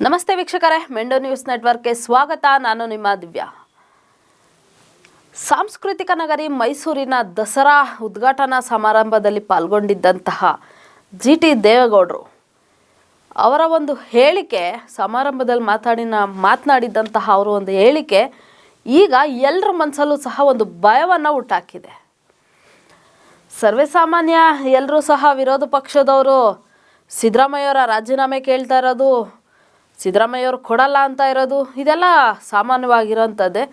ನಮಸ್ತೆ ವೀಕ್ಷಕರೇ, ಮೆಂಡೋ ನ್ಯೂಸ್ ನೆಟ್ವರ್ಕ್ಗೆ ಸ್ವಾಗತ. ನಾನು ನಿಮ್ಮ ದಿವ್ಯಾ. ಸಾಂಸ್ಕೃತಿಕ ನಗರಿ ಮೈಸೂರಿನ ದಸರಾ ಉದ್ಘಾಟನಾ ಸಮಾರಂಭದಲ್ಲಿ ಪಾಲ್ಗೊಂಡಿದ್ದಂತಹ ಜಿಟಿ ದೇವೇಗೌಡರು ಅವರ ಒಂದು ಹೇಳಿಕೆ, ಸಮಾರಂಭದಲ್ಲಿ ಮಾತನಾಡಿದಂತಹ ಅವರ ಒಂದು ಹೇಳಿಕೆ ಈಗ ಎಲ್ಲರ ಮನಸ್ಸಲ್ಲೂ ಸಹ ಒಂದು ಭಯವನ್ನು ಹುಟ್ಟಾಕಿದೆ. ಸರ್ವೇಸಾಮಾನ್ಯ ಎಲ್ಲರೂ ಸಹ ವಿರೋಧ ಪಕ್ಷದವರು ಸಿದ್ದರಾಮಯ್ಯವರ ರಾಜೀನಾಮೆ ಕೇಳ್ತಾ ಇರೋದು, ಸಿದ್ದರಾಮಯ್ಯವ್ರು ಕೊಡಲ್ಲ ಅಂತ ಇರೋದು, ಇದೆಲ್ಲ ಸಾಮಾನ್ಯವಾಗಿರೋಂಥದ್ದೇ.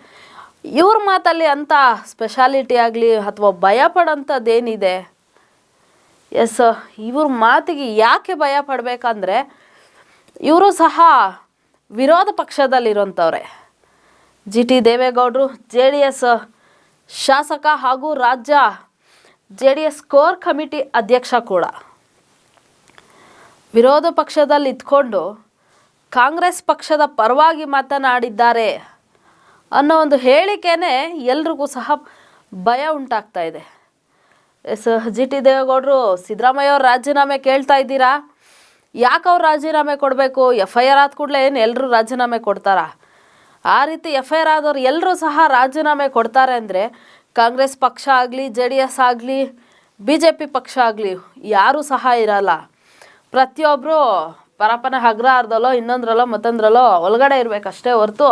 ಇವ್ರ ಮಾತಲ್ಲಿ ಅಂಥ ಸ್ಪೆಷಾಲಿಟಿ ಆಗಲಿ ಅಥವಾ ಭಯ ಪಡೋಂಥದ್ದೇನಿದೆ? ಎಸ್, ಇವ್ರ ಮಾತಿಗೆ ಯಾಕೆ ಭಯ ಪಡಬೇಕಂದ್ರೆ ಇವರು ಸಹ ವಿರೋಧ ಪಕ್ಷದಲ್ಲಿರೋಂಥವ್ರೆ. ಜಿ ಟಿ ದೇವೇಗೌಡರು JDS ಶಾಸಕ ಹಾಗೂ ರಾಜ್ಯ JDS ಕೋರ್ ಕಮಿಟಿ ಅಧ್ಯಕ್ಷ ಕೂಡ. ವಿರೋಧ ಪಕ್ಷದಲ್ಲಿ ಇದ್ಕೊಂಡು ಕಾಂಗ್ರೆಸ್ ಪಕ್ಷದ ಪರವಾಗಿ ಮಾತನಾಡಿದ್ದಾರೆ ಅನ್ನೋ ಒಂದು ಹೇಳಿಕೆನೇ ಎಲ್ರಿಗೂ ಸಹ ಭಯ ಉಂಟಾಗ್ತಾ ಇದೆ. ಎಸ್, ಜಿ ಟಿ ದೇವೇಗೌಡರು ಸಿದ್ದರಾಮಯ್ಯವ್ರ ರಾಜೀನಾಮೆ ಕೇಳ್ತಾ ಇದ್ದೀರಾ? ಯಾಕೆ ಅವ್ರು ರಾಜೀನಾಮೆ ಕೊಡಬೇಕು? FIR ಆದ ಕೂಡಲೇ ಏನು ಎಲ್ಲರೂ ರಾಜೀನಾಮೆ ಕೊಡ್ತಾರಾ? ಆ ರೀತಿ FIR ಆದವ್ರು ಎಲ್ಲರೂ ಸಹ ರಾಜೀನಾಮೆ ಕೊಡ್ತಾರೆ ಅಂದರೆ ಕಾಂಗ್ರೆಸ್ ಪಕ್ಷ ಆಗಲಿ, JDS ಆಗಲಿ, BJP ಪಕ್ಷ ಆಗಲಿ ಯಾರೂ ಸಹ ಇರಲ್ಲ. ಪ್ರತಿಯೊಬ್ಬರು ಪರಪ್ಪನ ಹಗ್ರಹಾರದಲ್ಲೋ ಇನ್ನೊಂದರಲ್ಲೋ ಮತ್ತೊಂದರಲ್ಲೋ ಒಳಗಡೆ ಇರಬೇಕಷ್ಟೇ ಹೊರತು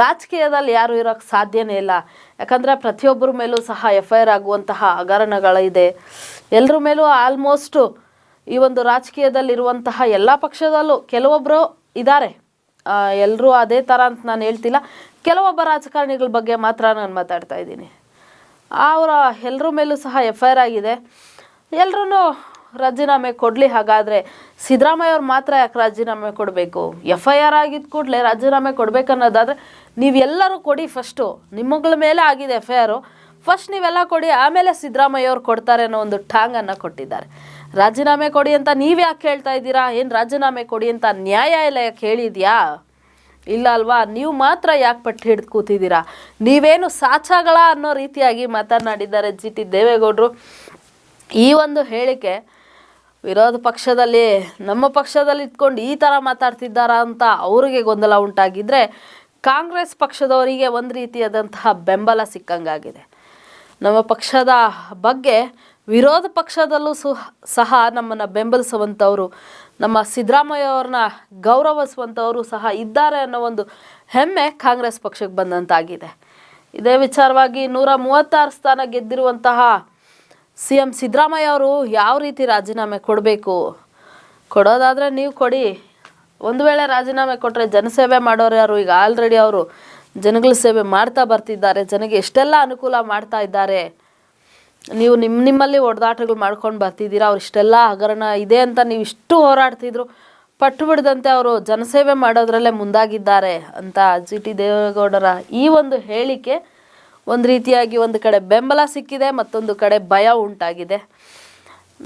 ರಾಜಕೀಯದಲ್ಲಿ ಯಾರೂ ಇರೋಕ್ಕೆ ಸಾಧ್ಯನೇ ಇಲ್ಲ. ಯಾಕಂದರೆ ಪ್ರತಿಯೊಬ್ಬರ ಮೇಲೂ ಸಹ FIR ಆಗುವಂತಹ ಹಗರಣಗಳಿದೆ. ಎಲ್ಲರ ಮೇಲೂ ಆಲ್ಮೋಸ್ಟು ಈ ಒಂದು ರಾಜಕೀಯದಲ್ಲಿರುವಂತಹ ಎಲ್ಲ ಪಕ್ಷದಲ್ಲೂ ಕೆಲವೊಬ್ಬರು ಇದ್ದಾರೆ. ಎಲ್ಲರೂ ಅದೇ ಥರ ಅಂತ ನಾನು ಹೇಳ್ತಿಲ್ಲ. ಕೆಲವೊಬ್ಬ ರಾಜಕಾರಣಿಗಳ ಬಗ್ಗೆ ಮಾತ್ರ ನಾನು ಮಾತಾಡ್ತಾ ಇದ್ದೀನಿ. ಅವರ ಎಲ್ಲರ ಮೇಲೂ ಸಹ FIR ಆಗಿದೆ. ಎಲ್ಲರೂ ರಾಜೀನಾಮೆ ಕೊಡಲಿ. ಹಾಗಾದರೆ ಸಿದ್ದರಾಮಯ್ಯವ್ರು ಮಾತ್ರ ಯಾಕೆ ರಾಜೀನಾಮೆ ಕೊಡಬೇಕು? FIR ಆಗಿದ್ದ ಕೂಡಲೇ ರಾಜೀನಾಮೆ ಕೊಡಬೇಕನ್ನೋದಾದರೆ ನೀವೆಲ್ಲರೂ ಕೊಡಿ. ಫಸ್ಟು ನಿಮ್ಮಗಳ ಮೇಲೆ ಆಗಿದೆ FIR, ಫಸ್ಟ್ ನೀವೆಲ್ಲ ಕೊಡಿ, ಆಮೇಲೆ ಸಿದ್ದರಾಮಯ್ಯವ್ರು ಕೊಡ್ತಾರೆ ಅನ್ನೋ ಒಂದು ಠಾಂಗನ್ನು ಕೊಟ್ಟಿದ್ದಾರೆ. ರಾಜೀನಾಮೆ ಕೊಡಿ ಅಂತ ನೀವು ಯಾಕೆ ಹೇಳ್ತಾ ಇದ್ದೀರಾ? ಏನು ರಾಜೀನಾಮೆ ಕೊಡಿ ಅಂತ ನ್ಯಾಯಾಲಯ ಕೇಳಿದ್ಯಾ? ಇಲ್ಲ ಅಲ್ವಾ? ನೀವು ಮಾತ್ರ ಯಾಕೆ ಪಟ್ಟು ಹಿಡಿದು ಕೂತಿದ್ದೀರಾ? ನೀವೇನು ಸಾಚಾಗಳ ಅನ್ನೋ ರೀತಿಯಾಗಿ ಮಾತನಾಡಿದ್ದಾರೆ ಜಿ ಟಿ ದೇವೇಗೌಡರು. ಈ ಒಂದು ಹೇಳಿಕೆ ವಿರೋಧ ಪಕ್ಷದಲ್ಲಿ, ನಮ್ಮ ಪಕ್ಷದಲ್ಲಿ ಇಟ್ಕೊಂಡು ಈ ಥರ ಮಾತಾಡ್ತಿದ್ದಾರಾ ಅಂತ ಅವರಿಗೆ ಗೊಂದಲ ಉಂಟಾಗಿದ್ದರೆ, ಕಾಂಗ್ರೆಸ್ ಪಕ್ಷದವರಿಗೆ ಒಂದು ರೀತಿಯಾದಂತಹ ಬೆಂಬಲ ಸಿಕ್ಕಂಗಾಗಿದೆ. ನಮ್ಮ ಪಕ್ಷದ ಬಗ್ಗೆ ವಿರೋಧ ಪಕ್ಷದಲ್ಲೂ ಸಹ ನಮ್ಮನ್ನು ಬೆಂಬಲಿಸುವಂಥವರು, ನಮ್ಮ ಸಿದ್ದರಾಮಯ್ಯವ್ರನ್ನ ಗೌರವಿಸುವಂಥವರು ಸಹ ಇದ್ದಾರೆ ಅನ್ನೋ ಒಂದು ಹೆಮ್ಮೆ ಕಾಂಗ್ರೆಸ್ ಪಕ್ಷಕ್ಕೆ ಬಂದಂತಾಗಿದೆ. ಇದೇ ವಿಚಾರವಾಗಿ 136 ಸ್ಥಾನ ಗೆದ್ದಿರುವಂತಹ CM ಸಿದ್ದರಾಮಯ್ಯ ಅವರು ಯಾವ ರೀತಿ ರಾಜೀನಾಮೆ ಕೊಡಬೇಕು? ಕೊಡೋದಾದರೆ ನೀವು ಕೊಡಿ. ಒಂದು ವೇಳೆ ರಾಜೀನಾಮೆ ಕೊಟ್ಟರೆ ಜನಸೇವೆ ಮಾಡೋರು ಯಾರು? ಈಗ ಆಲ್ರೆಡಿ ಅವರು ಜನಗಳ ಸೇವೆ ಮಾಡ್ತಾ ಬರ್ತಿದ್ದಾರೆ, ಜನಗೆ ಎಷ್ಟೆಲ್ಲ ಅನುಕೂಲ ಮಾಡ್ತಾ ಇದ್ದಾರೆ. ನೀವು ನಿಮ್ಮಲ್ಲಿ ಹೊಡೆದಾಟಗಳು ಮಾಡ್ಕೊಂಡು ಬರ್ತಿದ್ದೀರಾ. ಅವ್ರು ಇಷ್ಟೆಲ್ಲ ಹಗರಣ ಇದೆ ಅಂತ ನೀವು ಇಷ್ಟು ಹೋರಾಡ್ತಿದ್ರು, ಪಟ್ಟು ಬಿಡದಂತೆ ಅವರು ಜನಸೇವೆ ಮಾಡೋದ್ರಲ್ಲೇ ಮುಂದಾಗಿದ್ದಾರೆ ಅಂತ ಜಿ ಟಿ ದೇವೇಗೌಡರ ಈ ಒಂದು ಹೇಳಿಕೆ ಒಂದು ರೀತಿಯಾಗಿ ಒಂದು ಕಡೆ ಬೆಂಬಲ ಸಿಕ್ಕಿದೆ, ಮತ್ತೊಂದು ಕಡೆ ಭಯ ಉಂಟಾಗಿದೆ.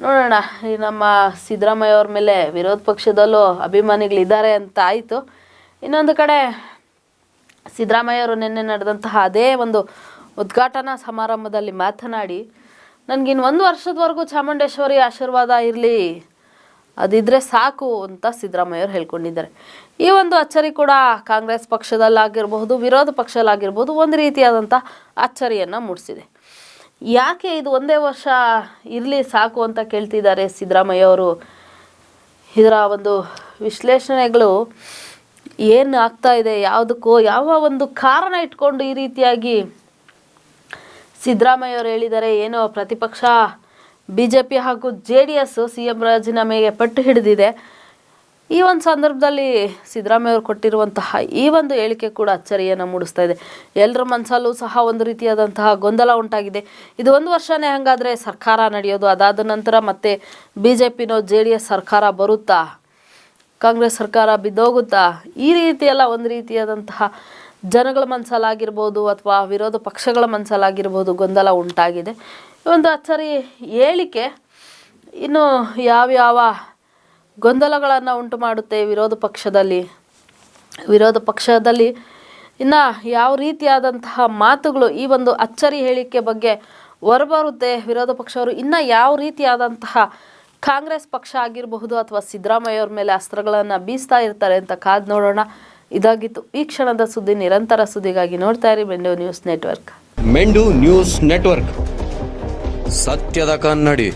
ನೋಡೋಣ, ಈ ನಮ್ಮ ಸಿದ್ದರಾಮಯ್ಯವ್ರ ಮೇಲೆ ವಿರೋಧ ಪಕ್ಷದಲ್ಲೂ ಅಭಿಮಾನಿಗಳಿದ್ದಾರೆ ಅಂತ ಆಯಿತು. ಇನ್ನೊಂದು ಕಡೆ ಸಿದ್ದರಾಮಯ್ಯವರು ನಿನ್ನೆ ನಡೆದಂತಹ ಅದೇ ಒಂದು ಉದ್ಘಾಟನಾ ಸಮಾರಂಭದಲ್ಲಿ ಮಾತನಾಡಿ, ನನಗಿನ್ನು 1 ವರ್ಷದವರೆಗೂ ಚಾಮುಂಡೇಶ್ವರಿ ಆಶೀರ್ವಾದ ಇರಲಿ, ಅದಿದ್ದರೆ ಸಾಕು ಅಂತ ಸಿದ್ದರಾಮಯ್ಯವ್ರು ಹೇಳ್ಕೊಂಡಿದ್ದಾರೆ. ಈ ಒಂದು ಅಚ್ಚರಿ ಕೂಡ ಕಾಂಗ್ರೆಸ್ ಪಕ್ಷದಲ್ಲಾಗಿರಬಹುದು, ವಿರೋಧ ಪಕ್ಷದಲ್ಲಾಗಿರ್ಬೋದು ಒಂದು ರೀತಿಯಾದಂಥ ಅಚ್ಚರಿಯನ್ನು ಮೂಡಿಸಿದೆ. ಯಾಕೆ ಇದು 1 ವರ್ಷ ಇರಲಿ ಸಾಕು ಅಂತ ಕೇಳ್ತಿದ್ದಾರೆ ಸಿದ್ದರಾಮಯ್ಯವರು? ಇದರ ಒಂದು ವಿಶ್ಲೇಷಣೆಗಳು ಏನು ಆಗ್ತಾ ಇದೆ, ಯಾವುದಕ್ಕೂ ಯಾವ ಒಂದು ಕಾರಣ ಇಟ್ಕೊಂಡು ಈ ರೀತಿಯಾಗಿ ಸಿದ್ದರಾಮಯ್ಯವರು ಹೇಳಿದ್ದಾರೆ? ಏನೋ ಪ್ರತಿಪಕ್ಷ BJP ಹಾಗೂ JDS CM ರಾಜೀನಾಮೆಗೆ ಪಟ್ಟು ಹಿಡಿದಿದೆ. ಈ ಒಂದು ಸಂದರ್ಭದಲ್ಲಿ ಸಿದ್ದರಾಮಯ್ಯವರು ಕೊಟ್ಟಿರುವಂತಹ ಈ ಒಂದು ಹೇಳಿಕೆ ಕೂಡ ಅಚ್ಚರಿಯನ್ನು ಮೂಡಿಸ್ತಾ ಇದೆ. ಎಲ್ಲರ ಮನಸ್ಸಲ್ಲೂ ಸಹ ಒಂದು ರೀತಿಯಾದಂತಹ ಗೊಂದಲ ಉಂಟಾಗಿದೆ. ಇದು 1 ವರ್ಷನೇ ಹಾಗಾದರೆ ಸರ್ಕಾರ ನಡೆಯೋದು, ಅದಾದ ನಂತರ ಮತ್ತೆ BJPನೋ JDS ಸರ್ಕಾರ ಬರುತ್ತಾ, ಕಾಂಗ್ರೆಸ್ ಸರ್ಕಾರ ಬಿದ್ದೋಗುತ್ತಾ? ಈ ರೀತಿಯೆಲ್ಲ ಒಂದು ರೀತಿಯಾದಂತಹ ಜನಗಳ ಮನಸ್ಸಲ್ಲಾಗಿರ್ಬೋದು ಅಥವಾ ವಿರೋಧ ಪಕ್ಷಗಳ ಮನಸ್ಸಲ್ಲಾಗಿರ್ಬೋದು ಗೊಂದಲ ಉಂಟಾಗಿದೆ. ಒಂದು ಅಚ್ಚರಿ ಹೇಳಿಕೆ ಇನ್ನು ಯಾವ್ಯಾವ ಗೊಂದಲಗಳನ್ನು ಉಂಟು ಮಾಡುತ್ತೆ ವಿರೋಧ ಪಕ್ಷದಲ್ಲಿ ಇನ್ನು ಯಾವ ರೀತಿಯಾದಂತಹ ಮಾತುಗಳು ಈ ಒಂದು ಅಚ್ಚರಿ ಹೇಳಿಕೆ ಬಗ್ಗೆ ಹೊರಬರುತ್ತೆ? ವಿರೋಧ ಪಕ್ಷವರು ಇನ್ನು ಯಾವ ರೀತಿಯಾದಂತಹ ಕಾಂಗ್ರೆಸ್ ಪಕ್ಷ ಆಗಿರಬಹುದು ಅಥವಾ ಸಿದ್ದರಾಮಯ್ಯ ಅವ್ರ ಮೇಲೆ ಅಸ್ತ್ರಗಳನ್ನು ಬೀಸ್ತಾ ಇರ್ತಾರೆ ಅಂತ ಕಾದು ನೋಡೋಣ. ಇದಾಗಿತ್ತು ಈ ಕ್ಷಣದ ಸುದ್ದಿ. ನಿರಂತರ ಸುದ್ದಿಗಾಗಿ ನೋಡ್ತಾ ಇರಿ ಮೆಂಡು ನ್ಯೂಸ್ ನೆಟ್ವರ್ಕ್. ಮೆಂಡು ನ್ಯೂಸ್ ನೆಟ್ವರ್ಕ್, ಸತ್ಯದ ಕನ್ನಡಿ.